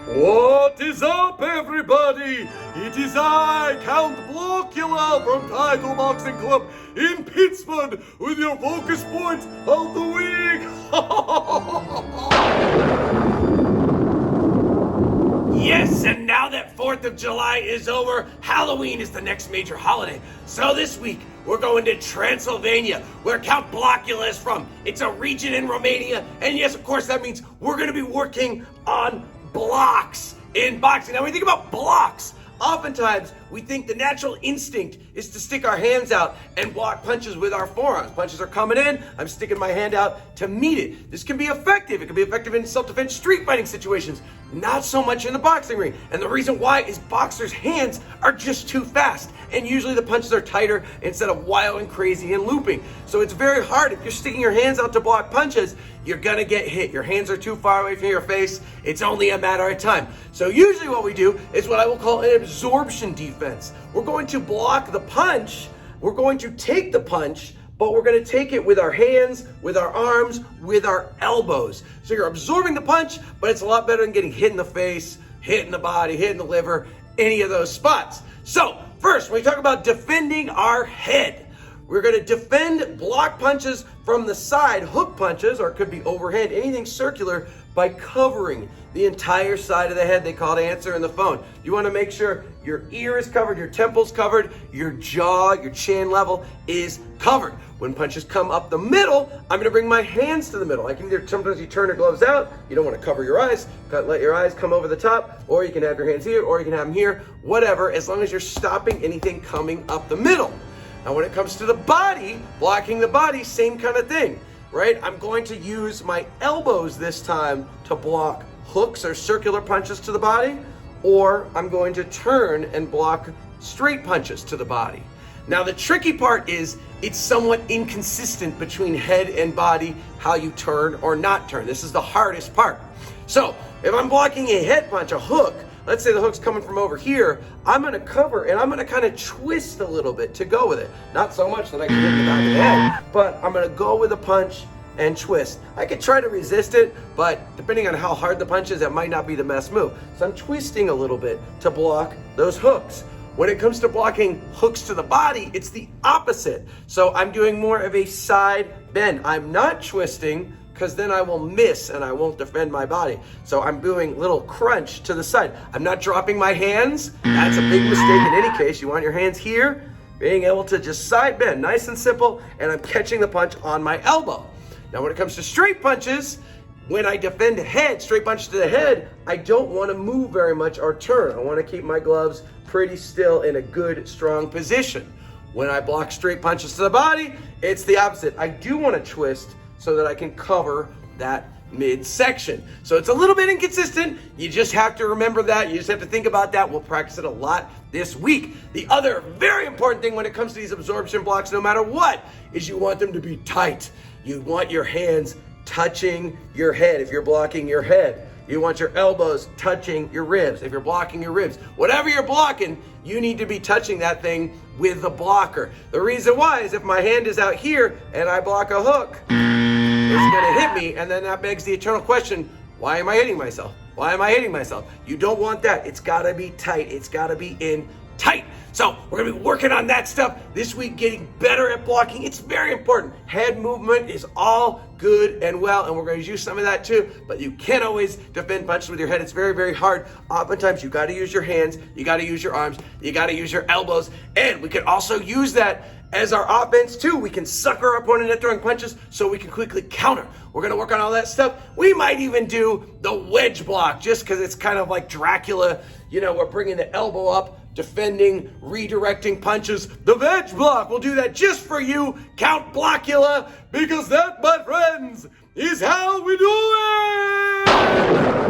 What is up, everybody? It is I, Count Blocula from Title Boxing Club in Pittsburgh with your focus point of the week. Yes, and now that 4th of July is over, Halloween is the next major holiday. So this week, we're going to Transylvania, where Count Blocula is from. It's a region in Romania, and yes, of course, that means we're going to be working on blocks in boxing. Now, when we think about blocks, oftentimes we think the natural instinct is to stick our hands out and block punches with our forearms. Punches are coming in, I'm sticking my hand out to meet it. This can be effective. It can be effective in self-defense street fighting situations, not so much in the boxing ring. And the reason why is boxers' hands are just too fast, and usually the punches are tighter instead of wild and crazy and looping. So it's very hard. If you're sticking your hands out to block punches, you're gonna get hit. Your hands are too far away from your face. It's only a matter of time. So usually what we do is what I will call an absorption defense. We're going to block the punch. We're going to take the punch, but we're going to take it with our hands, with our arms, with our elbows. So you're absorbing the punch, but it's a lot better than getting hit in the face, hit in the body, hit in the liver, any of those spots. So first, when we talk about defending our head, we're going to defend block punches from the side, hook punches, or it could be overhand, anything circular, by covering the entire side of the head. They call it answering the phone. You want to make sure your ear is covered, your temple's covered, your jaw, your chin level is covered. When punches come up the middle, I'm going to bring my hands to the middle. I can either, sometimes you turn your gloves out, you don't want to cover your eyes, let your eyes come over the top, or you can have your hands here, or you can have them here, whatever, as long as you're stopping anything coming up the middle. Now when it comes to the body, blocking the body, same kind of thing, right? I'm going to use my elbows this time to block hooks or circular punches to the body, or I'm going to turn and block straight punches to the body. Now the tricky part is it's somewhat inconsistent between head and body, how you turn or not turn. This is the hardest part. So if I'm blocking a head punch, a hook, let's say the hook's coming from over here, I'm gonna cover and I'm gonna kind of twist a little bit to go with it. Not so much that I can hit the back of the head, but I'm gonna go with a punch and twist. I could try to resist it, but depending on how hard the punch is, that might not be the best move. So I'm twisting a little bit to block those hooks. When it comes to blocking hooks to the body, it's the opposite. So I'm doing more of a side bend. I'm not twisting, because then I will miss and I won't defend my body. So I'm doing little crunch to the side. I'm not dropping my hands. That's a big mistake in any case. You want your hands here, being able to just side bend, nice and simple, and I'm catching the punch on my elbow. Now when it comes to straight punches, when I defend head, straight punch to the head, I don't want to move very much or turn. I want to keep my gloves pretty still in a good, strong position. When I block straight punches to the body, it's the opposite. I do want to twist so that I can cover that midsection. So it's a little bit inconsistent. You just have to remember that. You just have to think about that. We'll practice it a lot this week. The other very important thing when it comes to these absorption blocks, no matter what, is you want them to be tight. You want your hands touching your head if you're blocking your head. You want your elbows touching your ribs if you're blocking your ribs. Whatever you're blocking, you need to be touching that thing with the blocker. The reason why is if my hand is out here and I block a hook, it's gonna hit me, and then that begs the eternal question, why am I hitting myself? Why am I hitting myself? You don't want that. It's gotta be tight. It's gotta be in tight. So we're gonna be working on that stuff this week, getting better at blocking. It's very important. Head movement is all good and well, and we're gonna use some of that too, but you can't always defend punches with your head. It's very, very hard. Oftentimes you gotta use your hands, you gotta use your arms, you gotta use your elbows, and we can also use that as our offense too. We can sucker our opponent at throwing punches so we can quickly counter. We're gonna work on all that stuff. We might even do the wedge block just because it's kind of like Dracula. You know, we're bringing the elbow up, defending, redirecting punches. The wedge block, we'll do that just for you, Count Blocula, because that, my friends, is how we do it!